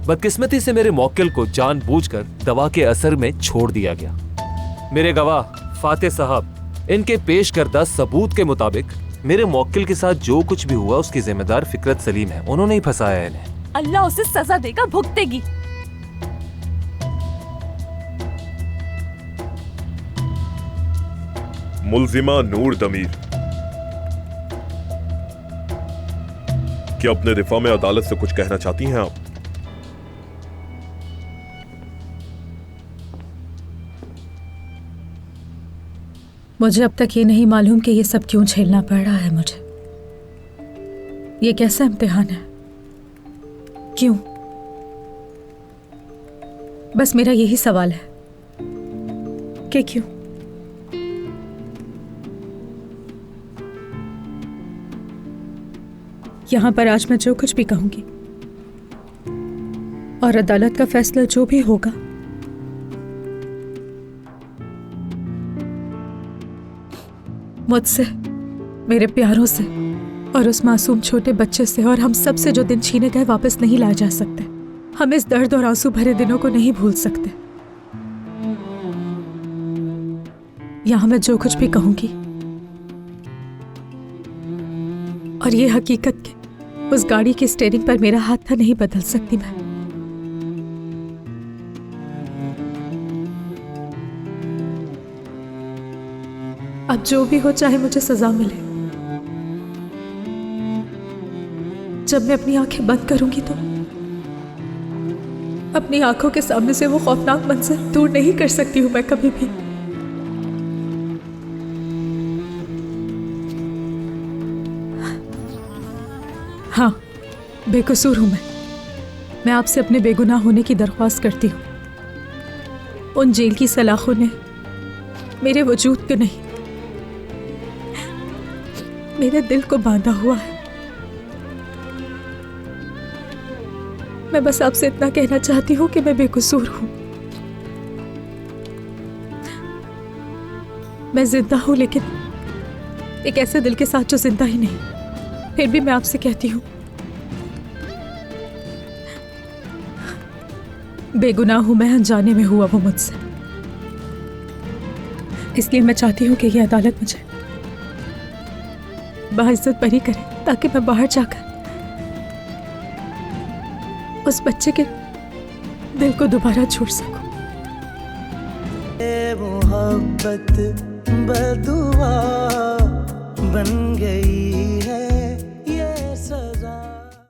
बदकिस्मती से मेरे मौक्किल को जानबूझकर दवा के असर में छोड़ दिया गया। मेरे गवाह फाते साहब, इनके पेश करदा सबूत के मुताबिक मेरे मौक्किल के साथ जो कुछ भी हुआ उसकी जिम्मेदार फिकरत सलीम है। उन्होंने ही फंसाया इन्हें। अल्लाह उसे सजा देगा, भुगतेगी। मुल्जिमा नूर दमीर, क्या अपने दिफा में अदालत से कुछ कहना चाहती हैं आप? मुझे अब तक ये नहीं मालूम कि ये सब क्यों झेलना पड़ रहा है मुझे। ये कैसा इम्तिहान है? क्यों? बस मेरा यही सवाल है कि क्यों? यहां पर आज मैं जो कुछ भी कहूंगी और अदालत का फैसला जो भी होगा, मुझसे, मेरे प्यारों से और उस मासूम छोटे बच्चे से और हम सब से जो दिन छीने गए वापस नहीं लाए जा सकते। हम इस दर्द और आंसू भरे दिनों को नहीं भूल सकते। यहां मैं जो कुछ भी कहूंगी और ये हकीकत कि उस गाड़ी की स्टीयरिंग पर मेरा हाथ था नहीं बदल सकती मैं। अब जो भी हो, चाहे मुझे सजा मिले। जब मैं अपनी आंखें बंद करूंगी तो अपनी आंखों के सामने से वो खौफनाक मंजर दूर नहीं कर सकती हूं मैं कभी भी। हाँ, बेकसूर हूं मैं आपसे अपने बेगुनाह होने की दरख्वास्त करती हूं। उन जेल की सलाखों ने मेरे वजूद को नहीं, मेरे दिल को बांधा हुआ है। मैं बस आपसे इतना कहना चाहती हूं कि मैं बेकसूर हूं। मैं जिंदा हूं, लेकिन एक ऐसे दिल के साथ जो जिंदा ही नहीं। फिर भी मैं आपसे कहती हूं, बेगुनाह हूं मैं, अनजाने में हुआ वो मुझसे। इसलिए मैं चाहती हूं कि ये अदालत मुझे बाइज्जत बरी करे, ताकि मैं बाहर जाकर उस बच्चे के दिल को दोबारा छोड़ सकूं। मोहब्बत बदुआ बन गई है।